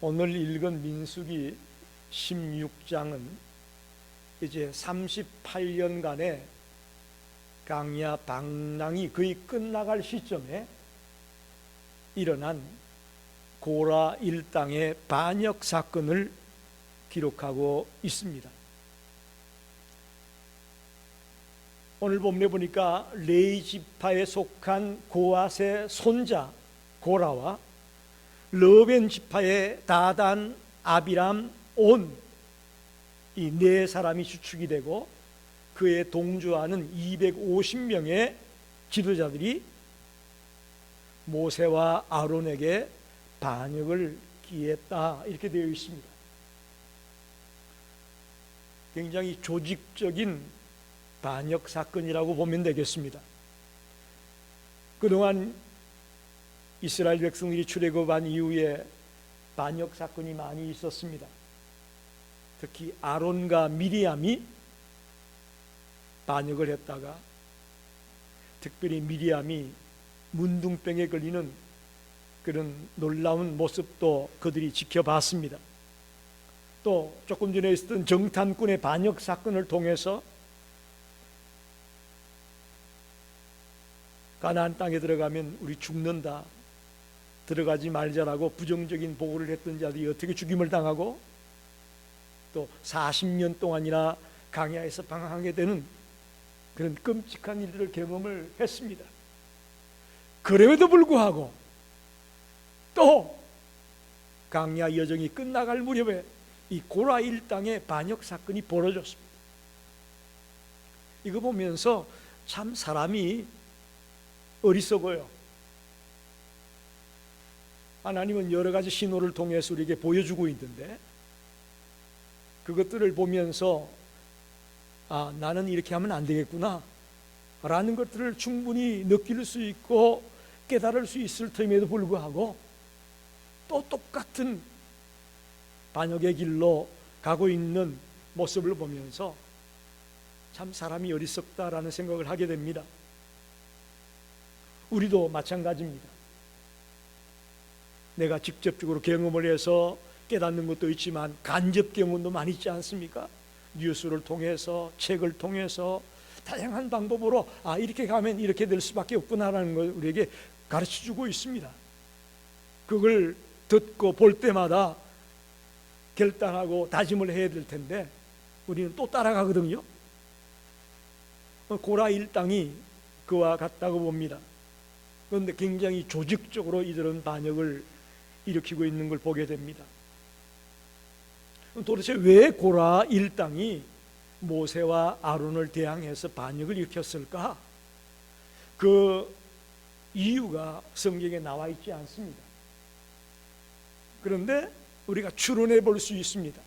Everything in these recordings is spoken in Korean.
오늘 읽은 민수기 16장은 이제 38년간의 강야 방랑이 거의 끝나갈 시점에 일어난 고라 일당의 반역 사건을 기록하고 있습니다. 오늘 본문에 보니까 레위 지파에 속한 고앗의 손자 고라와 르벤 지파의 다단, 아비람, 온 이 네 사람이 주축이 되고 그에 동조하는 250명의 지도자들이 모세와 아론에게 반역을 기했다 이렇게 되어 있습니다. 굉장히 조직적인 반역 사건이라고 보면 되겠습니다. 그동안 이스라엘 백성들이 출애굽한 이후에 반역 사건이 많이 있었습니다. 특히 아론과 미리암이 반역을 했다가 특별히 미리암이 문둥병에 걸리는 그런 놀라운 모습도 그들이 지켜봤습니다. 또 조금 전에 있었던 정탐꾼의 반역 사건을 통해서 가나안 땅에 들어가면 우리 죽는다, 들어가지 말자라고 부정적인 보고를 했던 자들이 어떻게 죽임을 당하고 또 40년 동안이나 광야에서 방황하게 되는 그런 끔찍한 일들을 경험을 했습니다. 그럼에도 불구하고 또 광야 여정이 끝나갈 무렵에 이 고라 일당의 반역 사건이 벌어졌습니다. 이거 보면서 참 사람이 어리석어요. 하나님은 여러 가지 신호를 통해서 우리에게 보여주고 있는데 그것들을 보면서 나는 이렇게 하면 안 되겠구나 라는 것들을 충분히 느낄 수 있고 깨달을 수 있을 터임에도 불구하고 또 똑같은 반역의 길로 가고 있는 모습을 보면서 참 사람이 어리석다라는 생각을 하게 됩니다. 우리도 마찬가지입니다. 내가 직접적으로 경험을 해서 깨닫는 것도 있지만 간접 경험도 많이 있지 않습니까? 뉴스를 통해서, 책을 통해서 다양한 방법으로 이렇게 가면 이렇게 될 수밖에 없구나라는 걸 우리에게 가르쳐주고 있습니다. 그걸 듣고 볼 때마다 결단하고 다짐을 해야 될 텐데 우리는 또 따라가거든요. 고라 일당이 그와 같다고 봅니다. 그런데 굉장히 조직적으로 이들은 반역을 일으키고 있는 걸 보게 됩니다. 도대체 왜 고라 일당이 모세와 아론을 대항해서 반역을 일으켰을까? 그 이유가 성경에 나와 있지 않습니다. 그런데 우리가 추론해 볼 수 있습니다.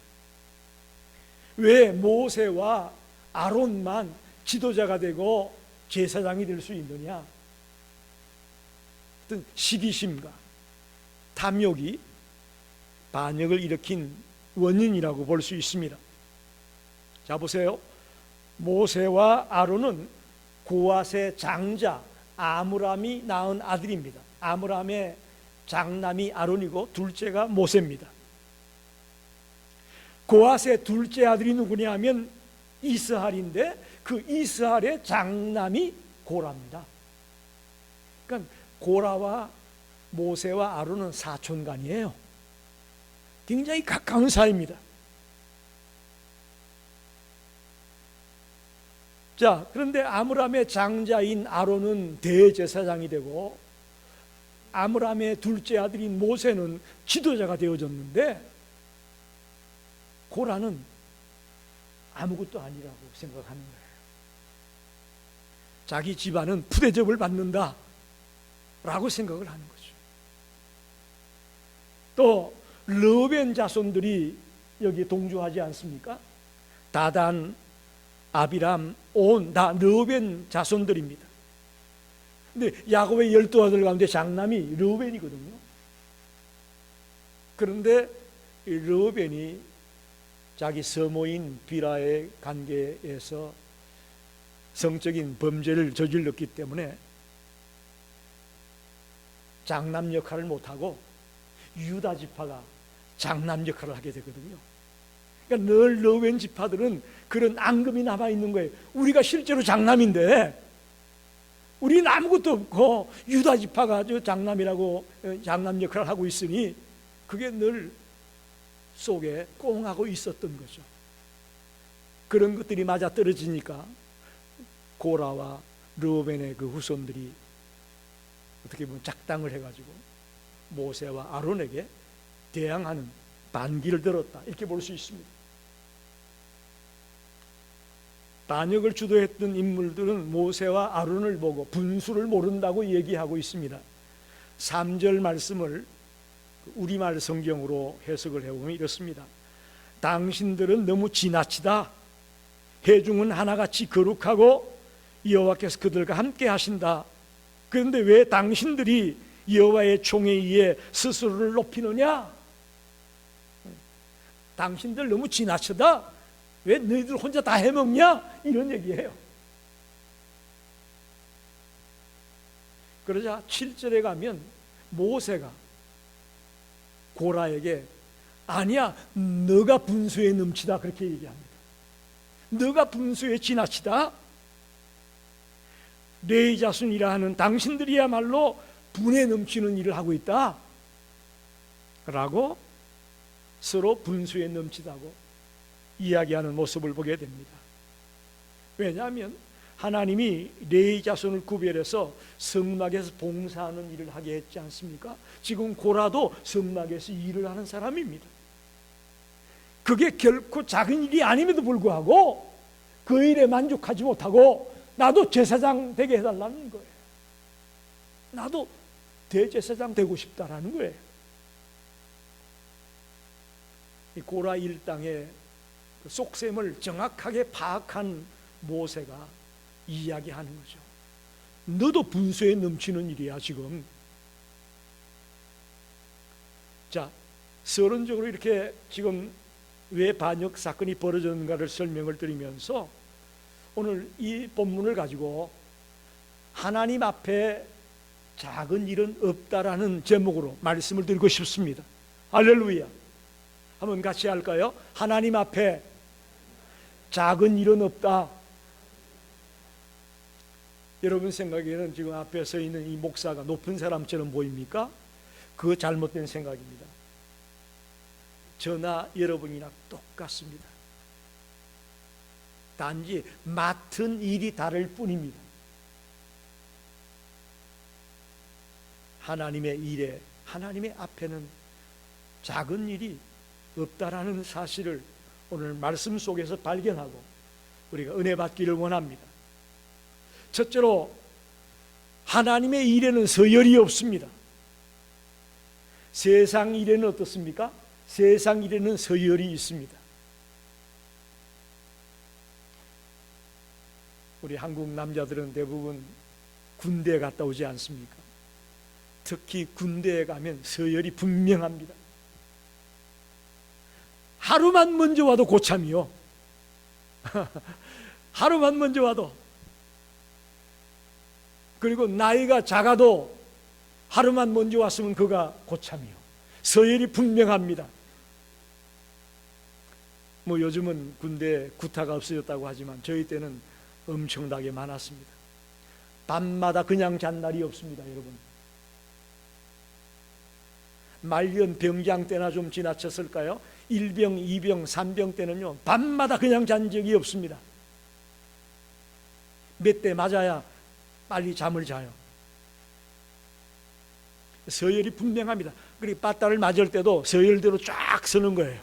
왜 모세와 아론만 지도자가 되고 제사장이 될 수 있느냐? 어떤 시기심과 탐욕이 반역을 일으킨 원인이라고 볼 수 있습니다. 자 보세요. 모세와 아론은 고앗의 장자 아므람이 낳은 아들입니다. 아므람의 장남이 아론이고 둘째가 모세입니다. 고앗의 둘째 아들이 누구냐 하면 이스할인데 그 이스할의 장남이 고라입니다. 그러니까 고라와 모세와 아론은 사촌간이에요. 굉장히 가까운 사이입니다. 자, 그런데 아므람의 장자인 아론은 대제사장이 되고 아므람의 둘째 아들인 모세는 지도자가 되어졌는데 고라는 아무것도 아니라고 생각하는 거예요. 자기 집안은 푸대접을 받는다 라고 생각을 하는 거죠. 또 르벤 자손들이 여기 동조하지 않습니까? 다단, 아비람, 온 다 르벤 자손들입니다. 근데 야곱의 12아들 가운데 장남이 르벤이거든요. 그런데 이 르벤이 자기 서모인 비라의 관계에서 성적인 범죄를 저질렀기 때문에 장남 역할을 못하고 유다 지파가 장남 역할을 하게 되거든요. 그러니까 늘 러벤 지파들은 그런 앙금이 남아있는 거예요. 우리가 실제로 장남인데 우리는 아무것도 없고 유다 지파가 저 장남이라고 장남 역할을 하고 있으니 그게 늘 속에 꽁하고 있었던 거죠. 그런 것들이 맞아떨어지니까 고라와 르우벤의 그 후손들이 어떻게 보면 작당을 해가지고 모세와 아론에게 대항하는 반기를 들었다, 이렇게 볼 수 있습니다. 반역을 주도했던 인물들은 모세와 아론을 보고 분수를 모른다고 얘기하고 있습니다. 3절 말씀을 우리말 성경으로 해석을 해보면 이렇습니다. 당신들은 너무 지나치다. 회중은 하나같이 거룩하고 여호와께서 그들과 함께 하신다. 그런데 왜 당신들이 여호와의 총에 의해 스스로를 높이느냐? 당신들 너무 지나치다. 왜 너희들 혼자 다 해먹냐? 이런 얘기예요. 그러자 7절에 가면 모세가 고라에게 아니야, 너가 분수에 넘치다, 그렇게 얘기합니다. 너가 분수에 지나치다. 레위 자손이라 하는 당신들이야말로 분에 넘치는 일을 하고 있다 라고 서로 분수에 넘치다고 이야기하는 모습을 보게 됩니다. 왜냐하면 하나님이 레위 자손을 구별해서 성막에서 봉사하는 일을 하게 했지 않습니까? 지금 고라도 성막에서 일을 하는 사람입니다. 그게 결코 작은 일이 아님에도 불구하고 그 일에 만족하지 못하고 나도 제사장 되게 해달라는 거예요. 나도 대제사장 되고 싶다라는 거예요. 이 고라 일당의 속셈을 정확하게 파악한 모세가 이야기하는 거죠. 너도 분수에 넘치는 일이야 지금. 자, 서론적으로 이렇게 지금 왜 반역 사건이 벌어졌는가를 설명을 드리면서 오늘 이 본문을 가지고 하나님 앞에 작은 일은 없다라는 제목으로 말씀을 드리고 싶습니다. 할렐루야. 한번 같이 할까요? 하나님 앞에 작은 일은 없다. 여러분 생각에는 지금 앞에 서 있는 이 목사가 높은 사람처럼 보입니까? 그거 잘못된 생각입니다. 저나 여러분이나 똑같습니다. 단지 맡은 일이 다를 뿐입니다. 하나님의 일에, 하나님의 앞에는 작은 일이 없다라는 사실을 오늘 말씀 속에서 발견하고 우리가 은혜 받기를 원합니다. 첫째로 하나님의 일에는 서열이 없습니다. 세상 일에는 어떻습니까? 세상 일에는 서열이 있습니다. 우리 한국 남자들은 대부분 군대에 갔다 오지 않습니까? 특히 군대에 가면 서열이 분명합니다. 하루만 먼저 와도 고참이요. 하루만 먼저 와도. 그리고 나이가 작아도 하루만 먼저 왔으면 그가 고참이요. 서열이 분명합니다. 뭐 요즘은 군대 구타가 없어졌다고 하지만 저희 때는 엄청나게 많았습니다. 밤마다 그냥 잔 날이 없습니다, 여러분. 말년 병장 때나 좀 지나쳤을까요? 1병, 2병, 3병 때는요 밤마다 그냥 잔 적이 없습니다. 몇 대 맞아야 빨리 잠을 자요. 서열이 분명합니다. 그리고 빠따를 맞을 때도 서열대로 쫙 서는 거예요.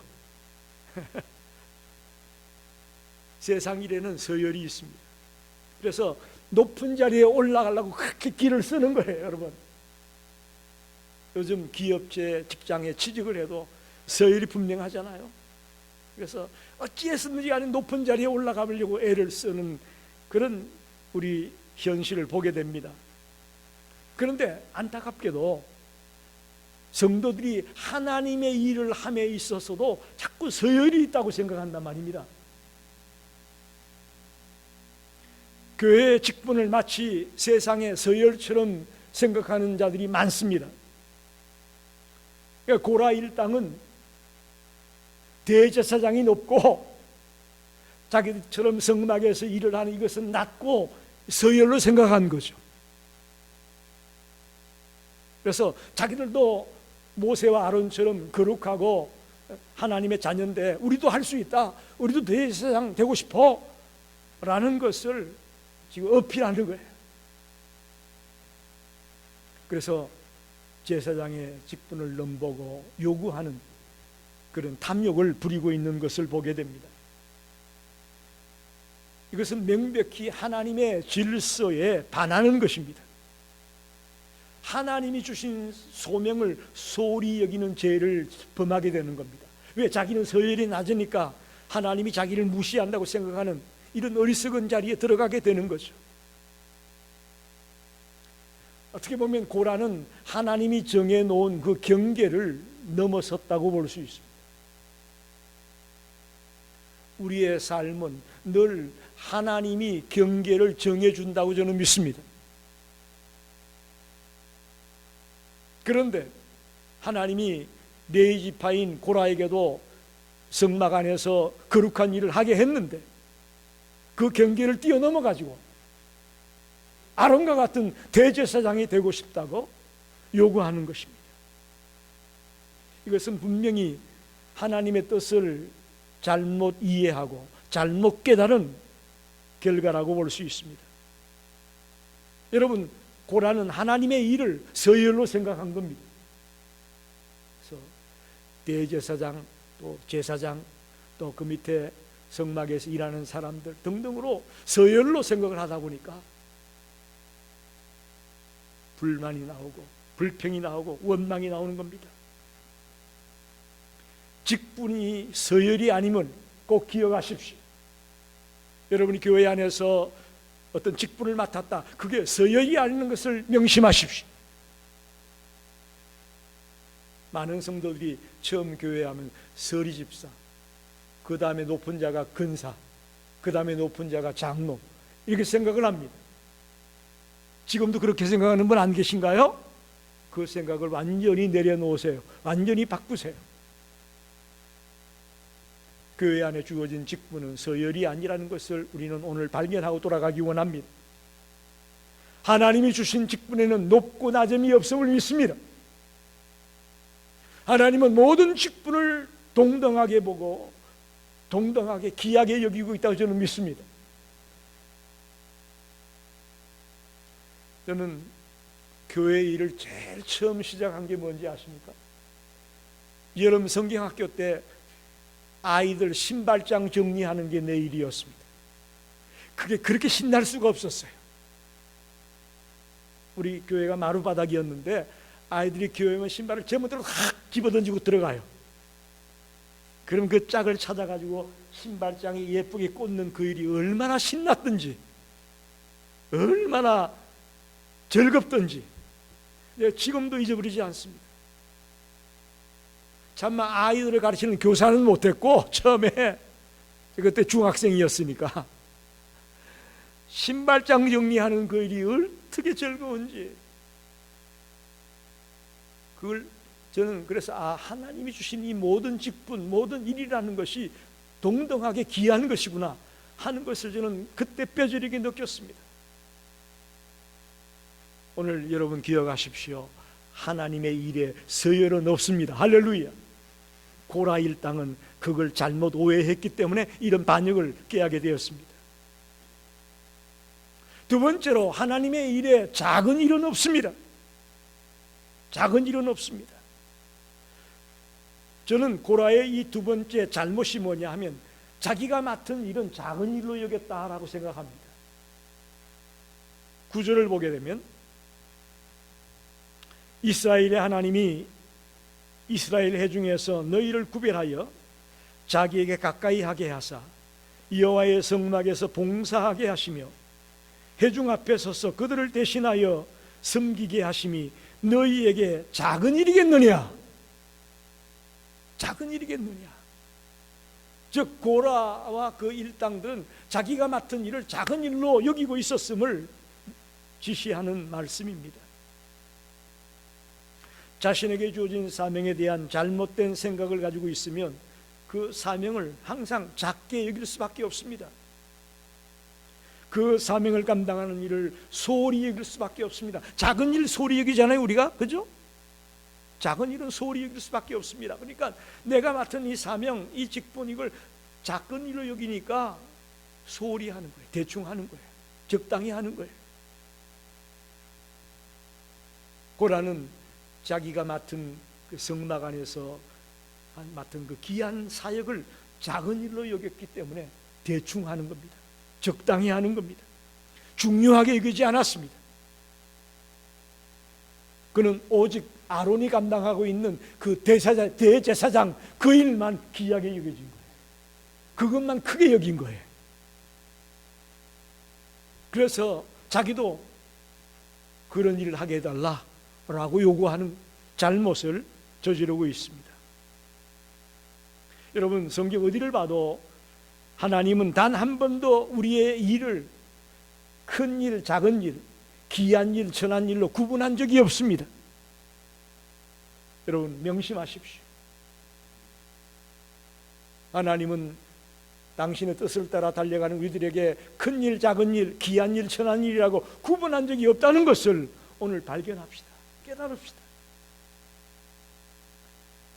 세상 일에는 서열이 있습니다. 그래서 높은 자리에 올라가려고 그렇게 길을 쓰는 거예요, 여러분. 요즘 기업체 직장에 취직을 해도 서열이 분명하잖아요. 그래서 어찌해서든지 간에 높은 자리에 올라가려고 애를 쓰는 그런 우리 현실을 보게 됩니다. 그런데 안타깝게도 성도들이 하나님의 일을 함에 있어서도 자꾸 서열이 있다고 생각한단 말입니다. 교회의 직분을 마치 세상의 서열처럼 생각하는 자들이 많습니다. 그러니까 고라 일당은 대제사장이 높고 자기들처럼 성막에서 일을 하는 이것은 낮고 서열로 생각한 거죠. 그래서 자기들도 모세와 아론처럼 거룩하고 하나님의 자녀인데 우리도 할 수 있다, 우리도 대제사장 되고 싶어 라는 것을 지금 어필하는 거예요. 그래서 제사장의 직분을 넘보고 요구하는 그런 탐욕을 부리고 있는 것을 보게 됩니다. 이것은 명백히 하나님의 질서에 반하는 것입니다. 하나님이 주신 소명을 소홀히 여기는 죄를 범하게 되는 겁니다. 왜? 자기는 서열이 낮으니까 하나님이 자기를 무시한다고 생각하는 이런 어리석은 자리에 들어가게 되는 거죠. 어떻게 보면 고라는 하나님이 정해놓은 그 경계를 넘어섰다고 볼 수 있습니다. 우리의 삶은 늘 하나님이 경계를 정해준다고 저는 믿습니다. 그런데 하나님이 레위 지파인 고라에게도 성막 안에서 거룩한 일을 하게 했는데 그 경계를 뛰어넘어 가지고 아론과 같은 대제사장이 되고 싶다고 요구하는 것입니다. 이것은 분명히 하나님의 뜻을 잘못 이해하고 잘못 깨달은 결과라고 볼 수 있습니다. 여러분, 고라는 하나님의 일을 서열로 생각한 겁니다. 그래서 대제사장, 또 제사장, 또 그 밑에 성막에서 일하는 사람들 등등으로 서열로 생각을 하다 보니까 불만이 나오고 불평이 나오고 원망이 나오는 겁니다. 직분이 서열이 아니면 꼭 기억하십시오. 여러분이 교회 안에서 어떤 직분을 맡았다, 그게 서열이 아닌 것을 명심하십시오. 많은 성도들이 처음 교회하면 서리 집사, 그 다음에 높은 자가 근사, 그 다음에 높은 자가 장로, 이렇게 생각을 합니다. 지금도 그렇게 생각하는 분 안 계신가요? 그 생각을 완전히 내려놓으세요. 완전히 바꾸세요. 교회 안에 주어진 직분은 서열이 아니라는 것을 우리는 오늘 발견하고 돌아가기 원합니다. 하나님이 주신 직분에는 높고 낮음이 없음을 믿습니다. 하나님은 모든 직분을 동등하게 보고 동등하게 귀하게 여기고 있다고 저는 믿습니다. 저는 교회 일을 제일 처음 시작한 게 뭔지 아십니까? 여름 성경학교 때 아이들 신발장 정리하는 게 내 일이었습니다. 그게 그렇게 신날 수가 없었어요. 우리 교회가 마루바닥이었는데 아이들이 교회 오면 신발을 제멋대로 확 집어던지고 들어가요. 그럼 그 짝을 찾아가지고 신발장에 예쁘게 꽂는 그 일이 얼마나 신났던지, 얼마나 즐겁던지 지금도 잊어버리지 않습니다. 참마 아이들을 가르치는 교사는 못했고, 처음에 그때 중학생이었으니까 신발장 정리하는 그 일이 어떻게 즐거운지, 그걸 저는 그래서 하나님이 주신 이 모든 직분, 모든 일이라는 것이 동등하게 귀한 것이구나 하는 것을 저는 그때 뼈저리게 느꼈습니다. 오늘 여러분 기억하십시오. 하나님의 일에 서열은 없습니다. 할렐루야. 고라 일당은 그걸 잘못 오해했기 때문에 이런 반역을 깨하게 되었습니다. 두 번째로, 하나님의 일에 작은 일은 없습니다. 작은 일은 없습니다. 저는 고라의 이 두 번째 잘못이 뭐냐 하면 자기가 맡은 일은 작은 일로 여겼다라고 생각합니다. 9절을 보게 되면 이스라엘의 하나님이 이스라엘 회중에서 너희를 구별하여 자기에게 가까이 하게 하사 여호와의 성막에서 봉사하게 하시며 회중 앞에 서서 그들을 대신하여 섬기게 하심이 너희에게 작은 일이겠느냐? 작은 일이겠느냐? 즉 고라와 그 일당들은 자기가 맡은 일을 작은 일로 여기고 있었음을 지시하는 말씀입니다. 자신에게 주어진 사명에 대한 잘못된 생각을 가지고 있으면 그 사명을 항상 작게 여길 수밖에 없습니다. 그 사명을 감당하는 일을 소홀히 여길 수밖에 없습니다. 작은 일 소홀히 여기잖아요, 우리가. 그죠? 작은 일은 소홀히 여길 수밖에 없습니다. 그러니까 내가 맡은 이 사명, 이 직분, 이걸 작은 일로 여기니까 소홀히 하는 거예요. 대충 하는 거예요. 적당히 하는 거예요. 고라는 자기가 맡은 그 성막 안에서 맡은 그 귀한 사역을 작은 일로 여겼기 때문에 대충 하는 겁니다. 적당히 하는 겁니다. 중요하게 여기지 않았습니다. 그는 오직 아론이 감당하고 있는 그 대제사장 그 일만 귀하게 여겨진 거예요. 그것만 크게 여긴 거예요. 그래서 자기도 그런 일을 하게 해달라라고 요구하는 잘못을 저지르고 있습니다. 여러분, 성경 어디를 봐도 하나님은 단 한 번도 우리의 일을 큰 일, 작은 일, 귀한 일, 천한 일로 구분한 적이 없습니다. 여러분, 명심하십시오. 하나님은 당신의 뜻을 따라 달려가는 우리들에게 큰 일, 작은 일, 귀한 일, 천한 일이라고 구분한 적이 없다는 것을 오늘 발견합시다. 깨달읍시다.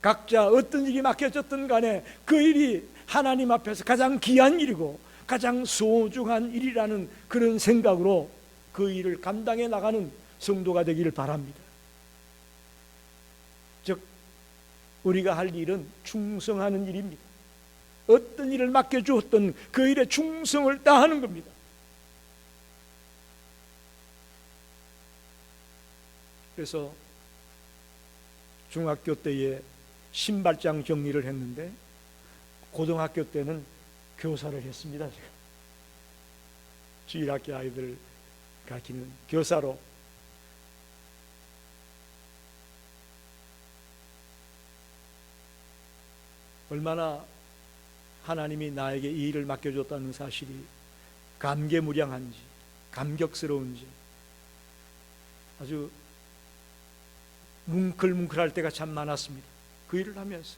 각자 어떤 일이 맡겨졌든 간에 그 일이 하나님 앞에서 가장 귀한 일이고 가장 소중한 일이라는 그런 생각으로 그 일을 감당해 나가는 성도가 되기를 바랍니다. 즉, 우리가 할 일은 충성하는 일입니다. 어떤 일을 맡겨주었던 그 일에 충성을 다하는 겁니다. 그래서 중학교 때에 신발장 정리를 했는데 고등학교 때는 교사를 했습니다. 제가 주일학교 아이들 가르치는 교사로. 얼마나 하나님이 나에게 이 일을 맡겨줬다는 사실이 감개무량한지, 감격스러운지 아주 뭉클뭉클할 때가 참 많았습니다. 그 일을 하면서.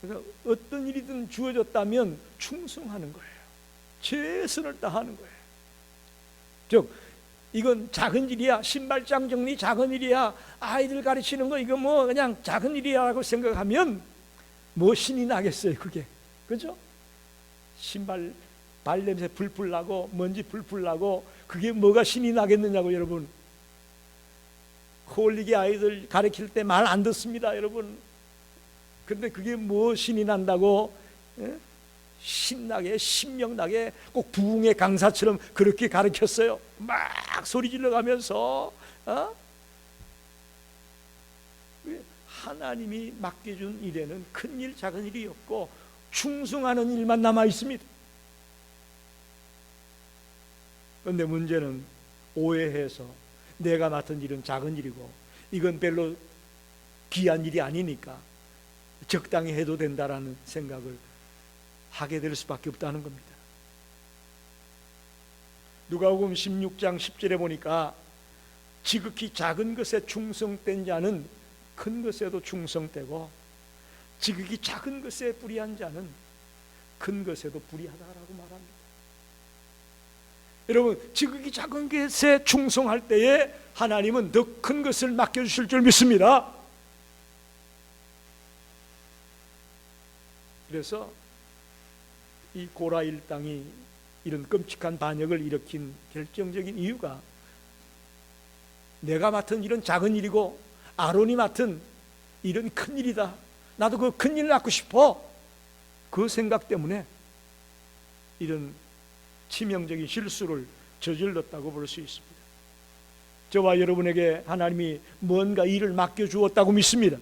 그래서 어떤 일이든 주어졌다면 충성하는 거예요. 최선을 다하는 거예요. 즉, 이건 작은 일이야. 신발장 정리 작은 일이야. 아이들 가르치는 거 이거 뭐 그냥 작은 일이야라고 생각하면 뭐 신이 나겠어요, 그게. 그죠? 신발 발냄새 풀풀 나고 먼지 풀풀 나고 그게 뭐가 신이 나겠느냐고. 여러분, 홀리게 아이들 가르칠 때 말 안 듣습니다, 여러분. 근데 그게 뭐 신이 난다고? 신나게, 신명나게 꼭 부흥의 강사처럼 그렇게 가르쳤어요. 막 소리 질러가면서. 하나님이 맡겨준 일에는 큰 일, 작은 일이 없고 충성하는 일만 남아 있습니다. 그런데 문제는 오해해서 내가 맡은 일은 작은 일이고 이건 별로 귀한 일이 아니니까 적당히 해도 된다라는 생각을 하게 될 수밖에 없다는 겁니다. 누가복음 16장 10절에 보니까 지극히 작은 것에 충성된 자는 큰 것에도 충성되고 지극히 작은 것에 불의한 자는 큰 것에도 불의하다라고 말합니다. 여러분, 지극히 작은 것에 충성할 때에 하나님은 더 큰 것을 맡겨주실 줄 믿습니다. 그래서 이 고라 일당이 이런 끔찍한 반역을 일으킨 결정적인 이유가 내가 맡은 일은 작은 일이고 아론이 맡은 일은 큰 일이다. 나도 그 큰 일을 맡고 싶어. 그 생각 때문에 이런 치명적인 실수를 저질렀다고 볼 수 있습니다. 저와 여러분에게 하나님이 뭔가 일을 맡겨주었다고 믿습니다.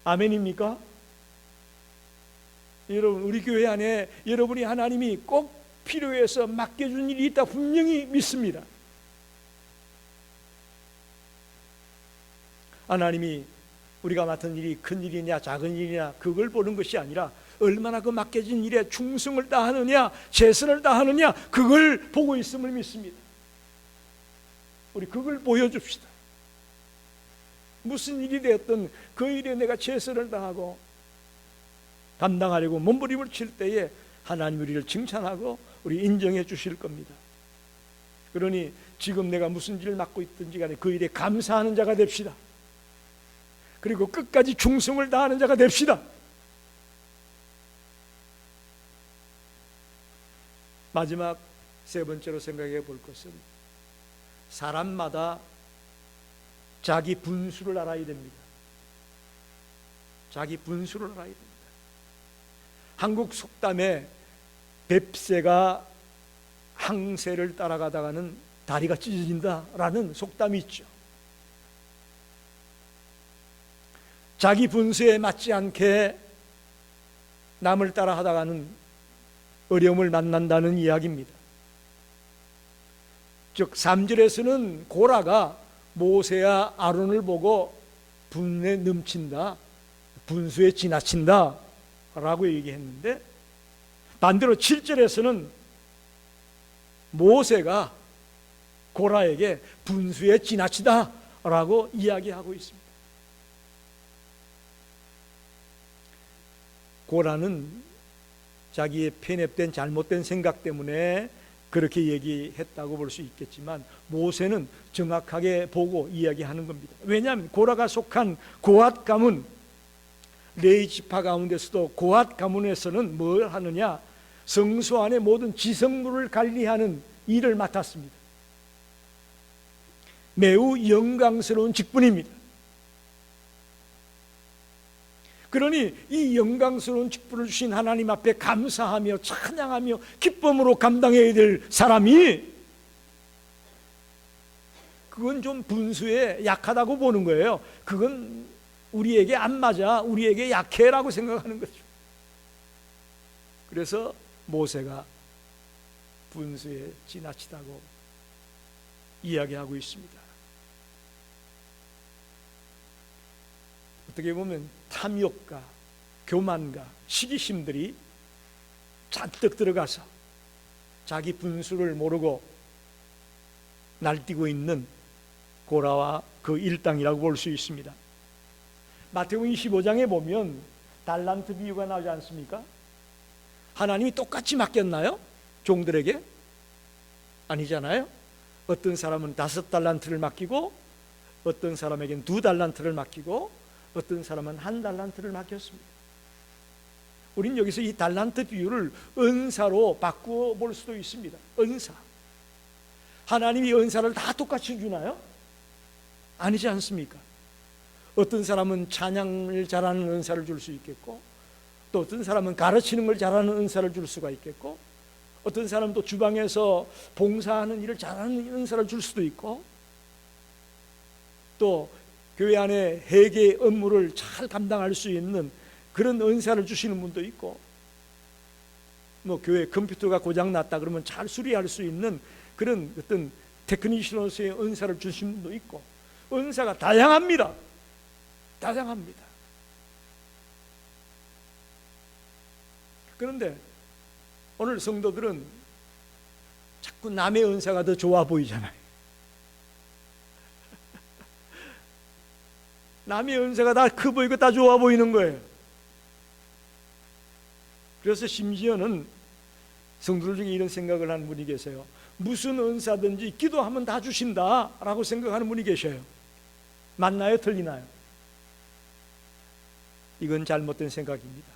아멘입니까? 여러분, 우리 교회 안에 여러분이 하나님이 꼭 필요해서 맡겨준 일이 있다 분명히 믿습니다. 하나님이 우리가 맡은 일이 큰 일이냐 작은 일이냐 그걸 보는 것이 아니라 얼마나 그 맡겨진 일에 충성을 다하느냐 최선을 다하느냐 그걸 보고 있음을 믿습니다. 우리 그걸 보여줍시다. 무슨 일이 되었든 그 일에 내가 최선을 다하고 감당하려고 몸부림을 칠 때에 하나님 우리를 칭찬하고 우리 인정해 주실 겁니다. 그러니 지금 내가 무슨 일을 맡고 있든지 간에 그 일에 감사하는 자가 됩시다. 그리고 끝까지 충성을 다하는 자가 됩시다. 마지막 세 번째로 생각해 볼 것은 사람마다 자기 분수를 알아야 됩니다. 자기 분수를 알아야 됩니다. 한국 속담에 뱁새가 항새를 따라가다가는 다리가 찢어진다라는 속담이 있죠. 자기 분수에 맞지 않게 남을 따라 하다가는 어려움을 만난다는 이야기입니다. 즉 3절에서는 고라가 모세와 아론을 보고 분에 넘친다, 분수에 지나친다 라고 얘기했는데, 반대로 7절에서는 모세가 고라에게 분수에 지나치다 라고 이야기하고 있습니다. 고라는 자기의 편협된 잘못된 생각 때문에 그렇게 얘기했다고 볼 수 있겠지만 모세는 정확하게 보고 이야기하는 겁니다. 왜냐하면 고라가 속한 고핫 가문, 레위 지파 가운데서도 고핫 가문에서는 뭘 하느냐, 성소 안의 모든 지성물을 관리하는 일을 맡았습니다. 매우 영광스러운 직분입니다. 그러니 이 영광스러운 직분을 주신 하나님 앞에 감사하며 찬양하며 기쁨으로 감당해야 될 사람이, 그건 좀 분수에 약하다고 보는 거예요. 그건 우리에게 안 맞아, 우리에게 약해라고 생각하는 거죠. 그래서 모세가 분수에 지나치다고 이야기하고 있습니다. 어떻게 보면 탐욕과 교만과 시기심들이 잔뜩 들어가서 자기 분수를 모르고 날뛰고 있는 고라와 그 일당이라고 볼 수 있습니다. 마태복음 25장에 보면 달란트 비유가 나오지 않습니까? 하나님이 똑같이 맡겼나요? 종들에게? 아니잖아요. 어떤 사람은 5달란트를 맡기고 어떤 사람에게는 2달란트를 맡기고 어떤 사람은 1달란트를 맡겼습니다. 우린 여기서 이 달란트 비유를 은사로 바꾸어 볼 수도 있습니다. 은사. 하나님이 은사를 다 똑같이 주나요? 아니지 않습니까? 어떤 사람은 찬양을 잘하는 은사를 줄 수 있겠고, 또 어떤 사람은 가르치는 걸 잘하는 은사를 줄 수가 있겠고, 어떤 사람은 또 주방에서 봉사하는 일을 잘하는 은사를 줄 수도 있고, 또 교회 안에 회계 업무를 잘 감당할 수 있는 그런 은사를 주시는 분도 있고, 뭐 교회 컴퓨터가 고장 났다 그러면 잘 수리할 수 있는 그런 어떤 테크니션으로서의 은사를 주시는 분도 있고, 은사가 다양합니다. 다양합니다. 그런데 오늘 성도들은 자꾸 남의 은사가 더 좋아 보이잖아요. 남의 은사가 다 커 보이고 다 좋아 보이는 거예요. 그래서 심지어는 성도들 중에 이런 생각을 하는 분이 계세요. 무슨 은사든지 기도하면 다 주신다라고 생각하는 분이 계셔요. 맞나요? 틀리나요? 이건 잘못된 생각입니다.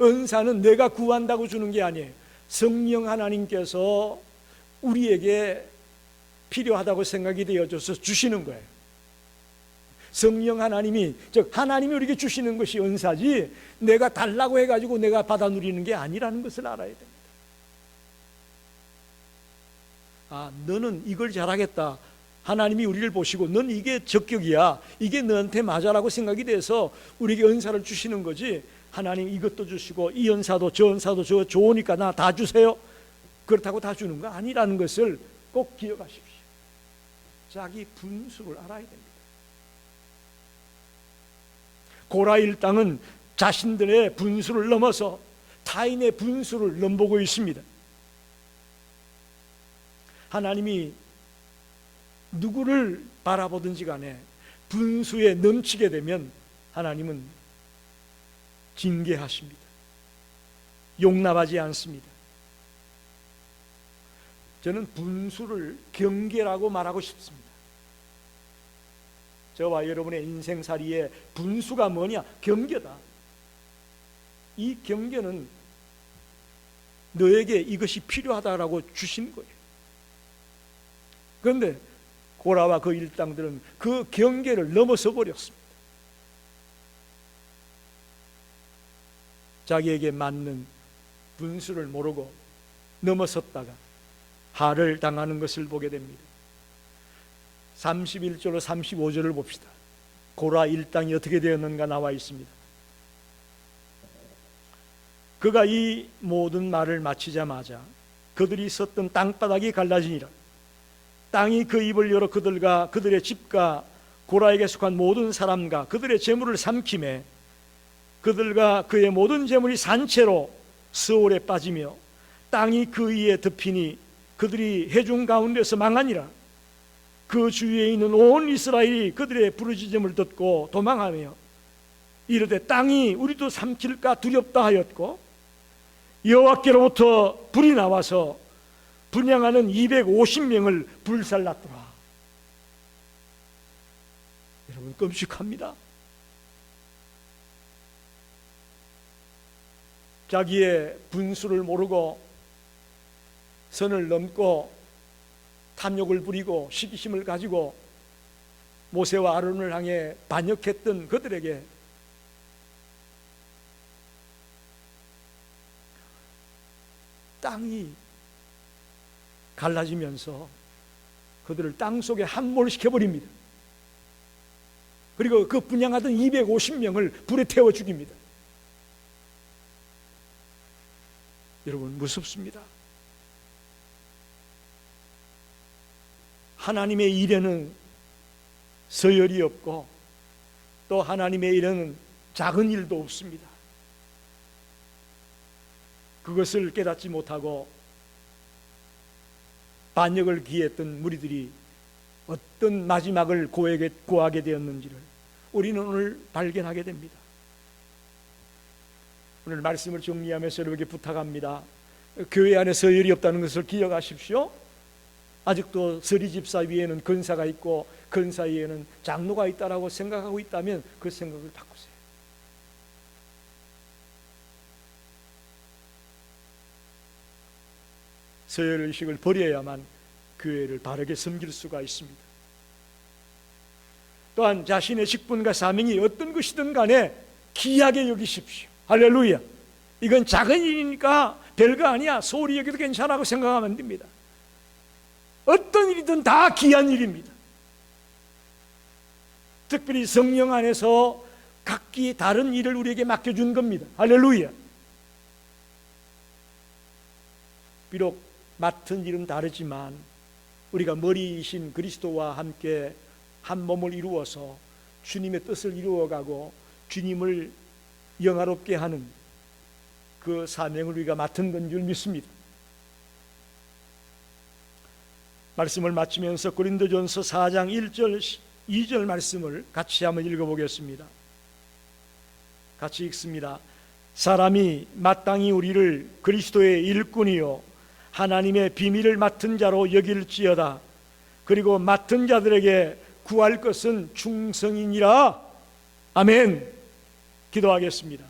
은사는 내가 구한다고 주는 게 아니에요. 성령 하나님께서 우리에게 필요하다고 생각이 되어져서 주시는 거예요. 성령 하나님이, 즉 하나님이 우리에게 주시는 것이 은사지 내가 달라고 해가지고 내가 받아 누리는 게 아니라는 것을 알아야 됩니다. 아, 너는 이걸 잘하겠다. 하나님이 우리를 보시고 넌 이게 적격이야, 이게 너한테 맞아라고 생각이 돼서 우리에게 은사를 주시는 거지, 하나님 이것도 주시고 이 은사도 저 은사도 저 좋으니까 나 다 주세요, 그렇다고 다 주는 거 아니라는 것을 꼭 기억하십시오. 자기 분수를 알아야 됩니다. 고라 일당은 자신들의 분수를 넘어서 타인의 분수를 넘보고 있습니다. 하나님이 누구를 바라보든지 간에 분수에 넘치게 되면 하나님은 징계하십니다. 용납하지 않습니다. 저는 분수를 경계라고 말하고 싶습니다. 저와 여러분의 인생살이에 분수가 뭐냐? 경계다. 이 경계는 너에게 이것이 필요하다라고 주신 거예요. 그런데 고라와 그 일당들은 그 경계를 넘어서 버렸습니다. 자기에게 맞는 분수를 모르고 넘어섰다가 하를 당하는 것을 보게 됩니다. 31절로 35절을 봅시다. 고라 일당이 어떻게 되었는가 나와 있습니다. 그가 이 모든 말을 마치자마자 그들이 섰던 땅바닥이 갈라지니라. 땅이 그 입을 열어 그들과 그들의 집과 고라에게 속한 모든 사람과 그들의 재물을 삼키매 그들과 그의 모든 재물이 산채로 스올에 빠지며 땅이 그 위에 덮이니 그들이 해중 가운데서 망하니라. 그 주위에 있는 온 이스라엘이 그들의 부르짖음을 듣고 도망하며 이르되 땅이 우리도 삼킬까 두렵다 하였고 여호와께로부터 불이 나와서 분향하는 250명을 불살랐더라. 여러분 끔찍합니다. 자기의 분수를 모르고 선을 넘고 탐욕을 부리고 시기심을 가지고 모세와 아론을 향해 반역했던 그들에게 땅이 갈라지면서 그들을 땅 속에 함몰시켜버립니다. 그리고 그 분향하던 250명을 불에 태워 죽입니다. 여러분 무섭습니다. 하나님의 일에는 서열이 없고 또 하나님의 일에는 작은 일도 없습니다. 그것을 깨닫지 못하고 반역을 기했던 무리들이 어떤 마지막을 고하게 되었는지를 우리는 오늘 발견하게 됩니다. 오늘 말씀을 정리하면서 여러분에게 부탁합니다. 교회 안에 서열이 없다는 것을 기억하십시오. 아직도 서리집사 위에는 근사가 있고 근사 위에는 장로가 있다라고 생각하고 있다면 그 생각을 바꾸세요. 서열의식을 버려야만 교회를 바르게 섬길 수가 있습니다. 또한 자신의 직분과 사명이 어떤 것이든 간에 귀하게 여기십시오. 할렐루야. 이건 작은 일이니까 별거 아니야, 소홀히 여기도 괜찮다고 생각하면 안 됩니다. 어떤 일이든 다 귀한 일입니다. 특별히 성령 안에서 각기 다른 일을 우리에게 맡겨준 겁니다. 할렐루야. 비록 맡은 일은 다르지만 우리가 머리이신 그리스도와 함께 한 몸을 이루어서 주님의 뜻을 이루어가고 주님을 영화롭게 하는 그 사명을 우리가 맡은 건 줄 믿습니다. 말씀을 마치면서 고린도전서 4장 1절 2절 말씀을 같이 한번 읽어보겠습니다. 같이 읽습니다. 사람이 마땅히 우리를 그리스도의 일꾼이요 하나님의 비밀을 맡은 자로 여길지어다. 그리고 맡은 자들에게 구할 것은 충성이니라. 아멘. 기도하겠습니다.